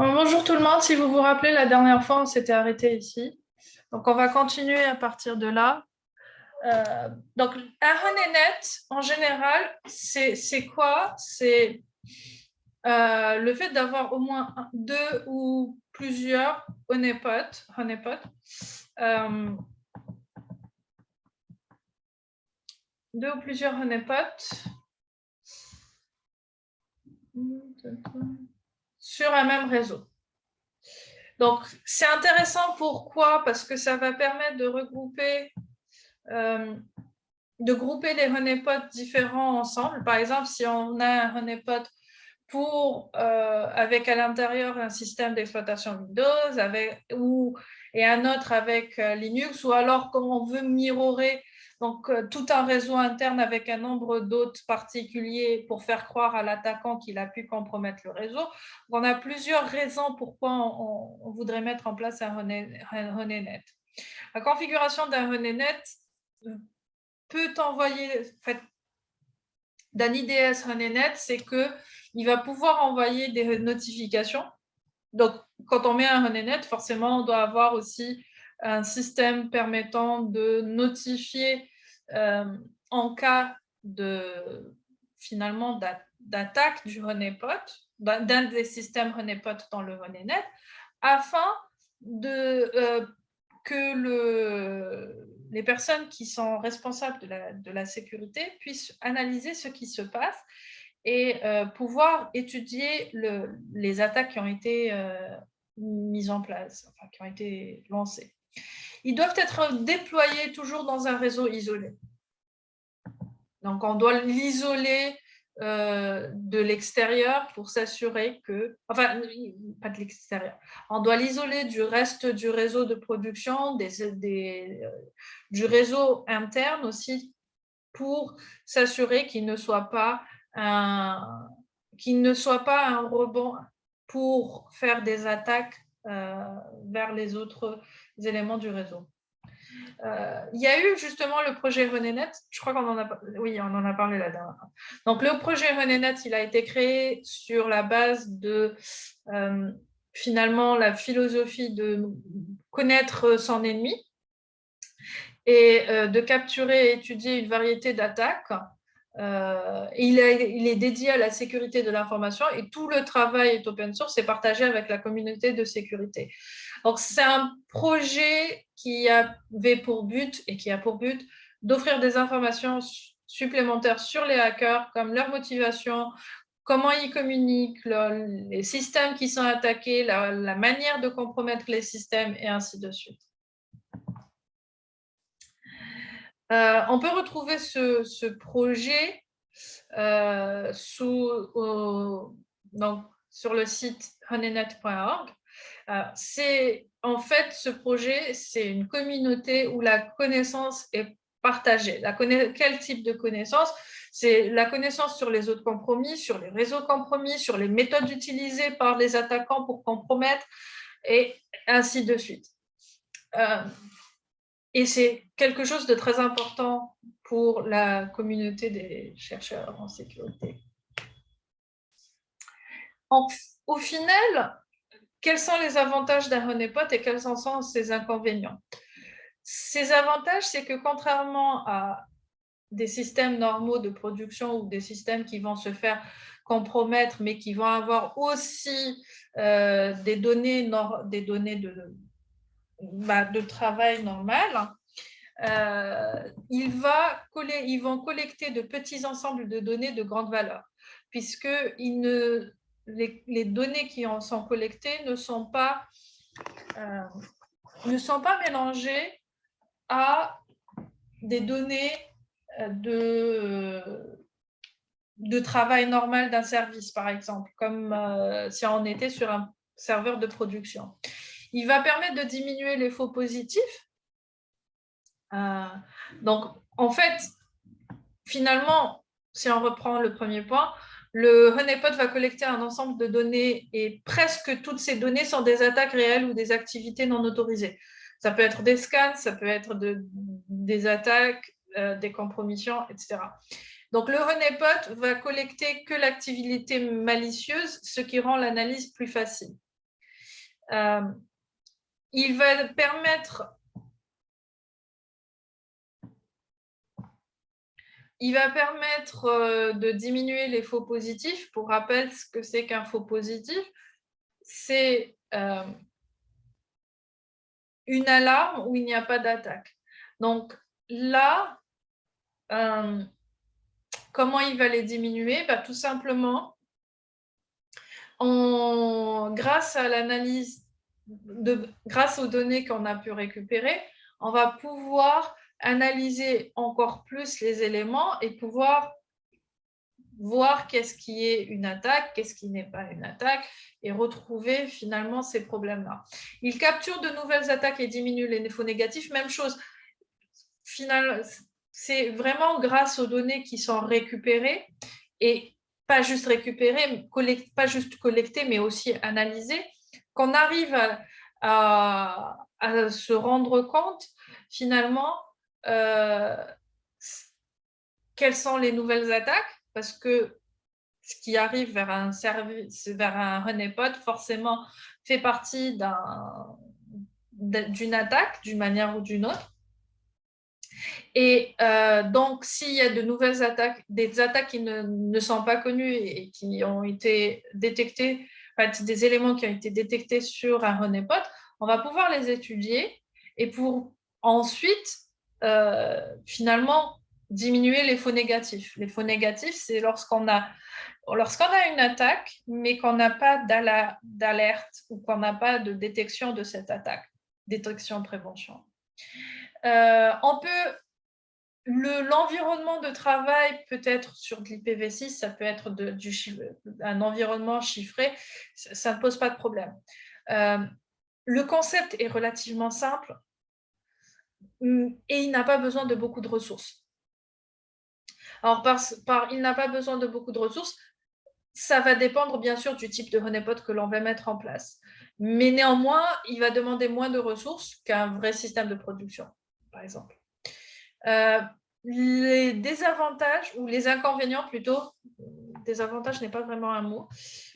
Bonjour tout le monde, si vous vous rappelez, la dernière fois, on s'était arrêté ici. Donc, on va continuer à partir de là. Donc, un honeynet, en général, c'est quoi? C'est le fait d'avoir au moins deux ou plusieurs honeypots. Deux ou plusieurs honeypots sur un même réseau. Donc, c'est intéressant. Pourquoi? Parce que ça va permettre de regrouper, grouper les honeypots différents ensemble. Par exemple, si on a un honeypot avec à l'intérieur un système d'exploitation Windows et un autre avec Linux, ou alors quand on veut mirrorer donc, tout un réseau interne avec un nombre d'hôtes particuliers pour faire croire à l'attaquant qu'il a pu compromettre le réseau. On a plusieurs raisons pourquoi on voudrait mettre en place un honeynet. La configuration d'un honeynet peut envoyer, d'un IDS honeynet, c'est qu'il va pouvoir envoyer des notifications. Donc, quand on met un honeynet, forcément, on doit avoir aussi un système permettant de notifier en cas finalement d'attaque du honeypot, d'un des systèmes honeypot dans le honeynet, afin que les personnes qui sont responsables de la sécurité puissent analyser ce qui se passe et pouvoir étudier les attaques qui ont été mises en place, enfin, qui ont été lancées. Ils doivent être déployés toujours dans un réseau isolé. Donc, on doit l'isoler de l'extérieur pour s'assurer que... Enfin, pas de l'extérieur. On doit l'isoler du reste du réseau de production, du réseau interne aussi, pour s'assurer qu'il ne soit pas un rebond pour faire des attaques vers les autres éléments du réseau. Il y a eu justement le projet Honeynet, je crois qu'on en a parlé la dernière fois. Donc le projet Honeynet, il a été créé sur la base de finalement la philosophie de connaître son ennemi et de capturer et étudier une variété d'attaques. Il est dédié à la sécurité de l'information et tout le travail est open source et partagé avec la communauté de sécurité. Donc, c'est un projet qui avait pour but et qui a pour but d'offrir des informations supplémentaires sur les hackers, comme leur motivation, comment ils communiquent, les systèmes qui sont attaqués, la manière de compromettre les systèmes et ainsi de suite. On peut retrouver ce projet sur le site honeynet.org. En fait, ce projet, c'est une communauté où la connaissance est partagée. Quel type de connaissance? C'est la connaissance sur les autres compromis, sur les réseaux compromis, sur les méthodes utilisées par les attaquants pour compromettre, et ainsi de suite. Et c'est quelque chose de très important pour la communauté des chercheurs en sécurité. Au final, quels sont les avantages d'un honeypot et quels en sont ses inconvénients? Ces avantages, c'est que contrairement à des systèmes normaux de production ou des systèmes qui vont se faire compromettre, mais qui vont avoir aussi des données de travail normal, ils vont collecter de petits ensembles de données de grande valeur, puisque les données qui en sont collectées ne sont pas mélangées à des données de travail normal d'un service, par exemple, comme si on était sur un serveur de production. Il va permettre de diminuer les faux positifs. Donc, en fait, finalement, si on reprend le premier point, le honeypot va collecter un ensemble de données et presque toutes ces données sont des attaques réelles ou des activités non autorisées. Ça peut être des scans, ça peut être des attaques, des compromissions, etc. Donc, le honeypot va collecter que l'activité malicieuse, ce qui rend l'analyse plus facile. il va permettre de diminuer les faux positifs. Pour rappel, ce que c'est qu'un faux positif, c'est une alarme où il n'y a pas d'attaque. Donc là, comment il va les diminuer? Tout simplement, grâce à l'analyse, grâce aux données qu'on a pu récupérer, on va pouvoir analyser encore plus les éléments et pouvoir voir qu'est-ce qui est une attaque, qu'est-ce qui n'est pas une attaque, et retrouver finalement ces problèmes-là. Il capture de nouvelles attaques et diminue les faux négatifs. Même chose, finalement, c'est vraiment grâce aux données qui sont récupérées, et pas juste récupérées, pas juste collectées, mais aussi analysées, qu'on arrive à se rendre compte finalement quelles sont les nouvelles attaques, parce que ce qui arrive vers un service, vers un honeypot, forcément fait partie d'une attaque, d'une manière ou d'une autre. Et donc, s'il y a de nouvelles attaques, des attaques qui ne sont pas connues et qui ont été détectées, des éléments qui ont été détectés sur un honeypot, on va pouvoir les étudier et pour ensuite, finalement, diminuer les faux négatifs. Les faux négatifs, c'est lorsqu'on a une attaque, mais qu'on n'a pas d'alerte ou qu'on n'a pas de détection de cette attaque, détection-prévention. L'environnement de travail peut être sur de l'IPv6, ça peut être un environnement chiffré, ça ne pose pas de problème. Le concept est relativement simple et il n'a pas besoin de beaucoup de ressources. Alors, il n'a pas besoin de beaucoup de ressources, ça va dépendre bien sûr du type de honeypot que l'on va mettre en place. Mais néanmoins, il va demander moins de ressources qu'un vrai système de production, par exemple. Les désavantages, ou les inconvénients plutôt, désavantage n'est pas vraiment un mot,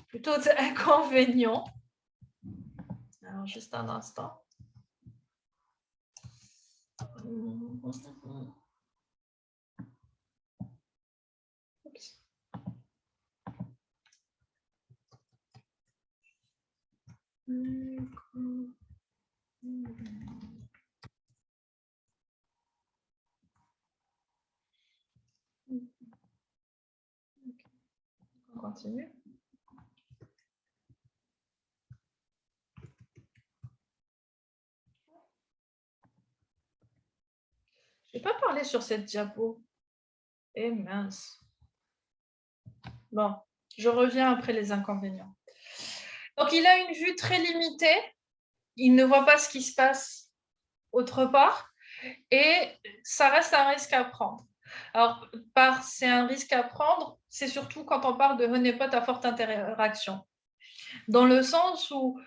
plutôt inconvénients. Alors, juste un instant. Oups. On continue. Je n'ai pas parlé sur cette diapo. Eh mince. Bon, je reviens après les inconvénients. Donc, il a une vue très limitée. Il ne voit pas ce qui se passe autre part. Et ça reste un risque à prendre. Alors, c'est un risque à prendre, c'est surtout quand on parle de honeypot à forte interaction. Dans le sens où,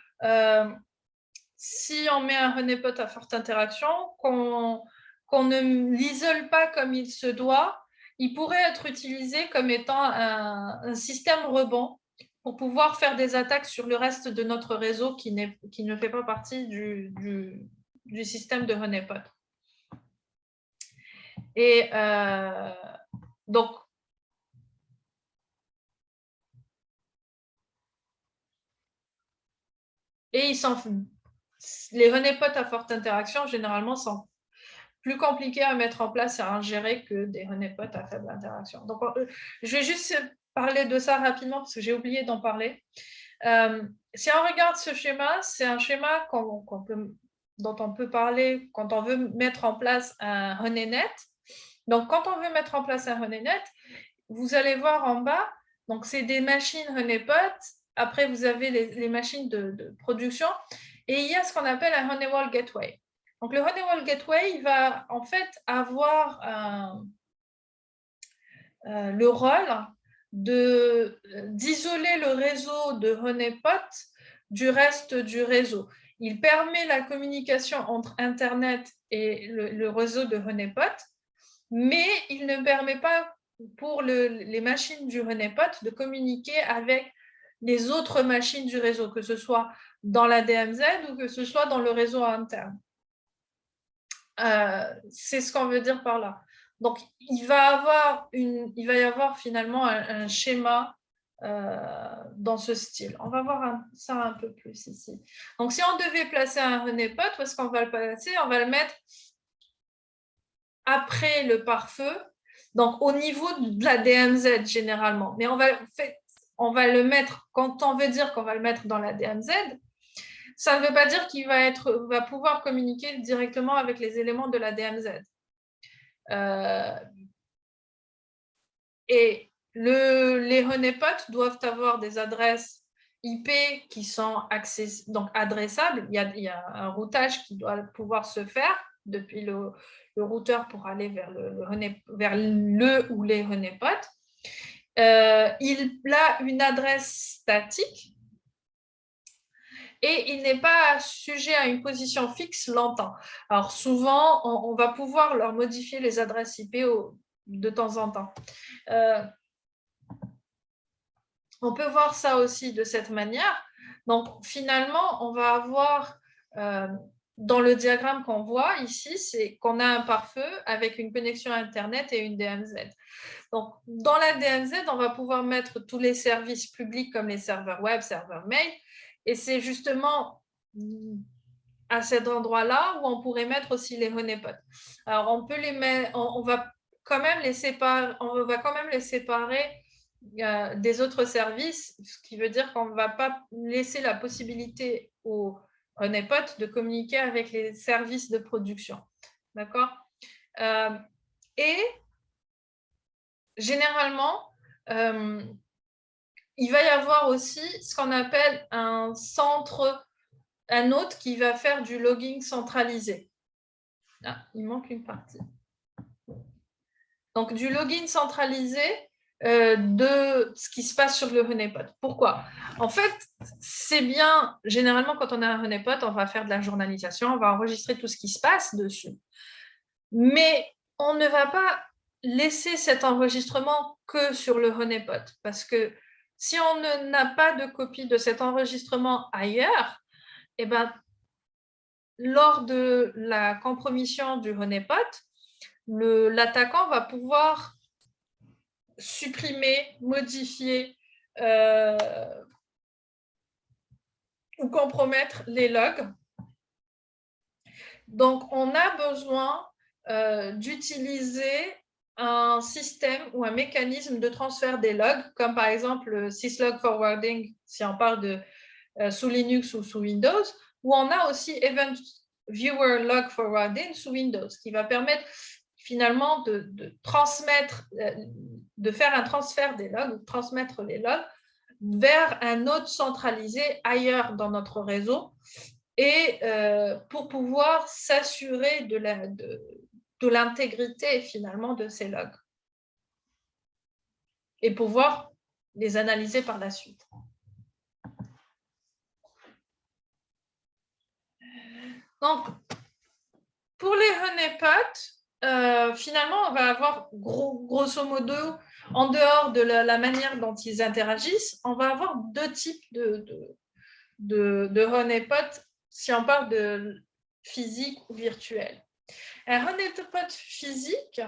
si on met un honeypot à forte interaction, qu'on ne l'isole pas comme il se doit, il pourrait être utilisé comme étant un système rebond pour pouvoir faire des attaques sur le reste de notre réseau qui ne fait pas partie du système de honeypot. Et donc, les honeypots à forte interaction, généralement, sont plus compliqués à mettre en place et à ingérer que des honeypots à faible interaction. Donc, je vais juste parler de ça rapidement parce que j'ai oublié d'en parler. Si on regarde ce schéma, c'est un schéma dont on peut parler quand on veut mettre en place un honeynet. Donc, quand on veut mettre en place un honeynet, vous allez voir en bas, donc c'est des machines honeypot. Après, vous avez les machines de production. Et il y a ce qu'on appelle un Honeywell Gateway. Donc, le Honeywell Gateway, il va en fait avoir le rôle d'isoler le réseau de honeypot du reste du réseau. Il permet la communication entre Internet et le réseau de honeypot, mais il ne permet pas pour les machines du honeypot de communiquer avec les autres machines du réseau, que ce soit dans la DMZ ou que ce soit dans le réseau interne. C'est ce qu'on veut dire par là. Donc, il va y avoir finalement un schéma dans ce style. On va voir ça un peu plus ici. Donc, si on devait placer un honeypot, où est-ce qu'on va le placer? On va le mettre après le pare-feu, donc au niveau de la DMZ généralement. Mais on va le mettre, quand on veut dire qu'on va le mettre dans la DMZ, ça ne veut pas dire qu'il va pouvoir communiquer directement avec les éléments de la DMZ. Et les honeypots doivent avoir des adresses IP qui sont donc adressables. Il y a un routage qui doit pouvoir se faire depuis le routeur pour aller vers le ou les honeypots. Il a une adresse statique et il n'est pas sujet à une position fixe longtemps. Alors souvent, on va pouvoir leur modifier les adresses IP de temps en temps. On peut voir ça aussi de cette manière. Donc finalement, on va avoir, dans le diagramme qu'on voit ici, c'est qu'on a un pare-feu avec une connexion Internet et une DMZ. Donc dans la DMZ, on va pouvoir mettre tous les services publics comme les serveurs web, serveurs mail, et c'est justement à cet endroit-là où on pourrait mettre aussi les honeypots. Alors on peut les mettre, on va quand même les séparer, des autres services, ce qui veut dire qu'on ne va pas laisser la possibilité aux honeypots de communiquer avec les services de production. D'accord? Et généralement, il va y avoir aussi ce qu'on appelle un autre qui va faire du logging centralisé. Ah, il manque une partie. Donc, du login centralisé de ce qui se passe sur le honeypot. Pourquoi? En fait, c'est bien, généralement, quand on a un honeypot, on va faire de la journalisation, on va enregistrer tout ce qui se passe dessus. Mais on ne va pas laisser cet enregistrement que sur le honeypot, parce que si on n'a pas de copie de cet enregistrement ailleurs, eh ben, lors de la compromission du honeypot, l'attaquant va pouvoir supprimer, modifier ou compromettre les logs. Donc, on a besoin d'utiliser un système ou un mécanisme de transfert des logs, comme par exemple le syslog forwarding, si on parle de sous Linux ou sous Windows, ou on a aussi Event Viewer Log Forwarding sous Windows, qui va permettre finalement de transmettre, de faire un transfert des logs, de transmettre les logs vers un node centralisé ailleurs dans notre réseau, et pour pouvoir s'assurer de l'intégrité finalement de ces logs et pouvoir les analyser par la suite. Donc, pour les honeypots, finalement, on va avoir grosso modo, en dehors de la manière dont ils interagissent, on va avoir deux types de honeypots si on parle de physique ou virtuel. Un honeypot physique,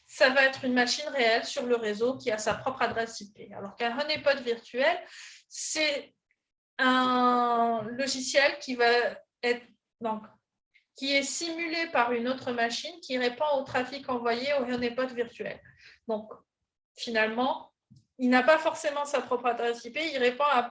ça va être une machine réelle sur le réseau qui a sa propre adresse IP. Alors qu'un honeypot virtuel, c'est un logiciel qui va être qui est simulé par une autre machine qui répond au trafic envoyé au honeypot virtuel. Donc, finalement, il n'a pas forcément sa propre adresse IP, il répond à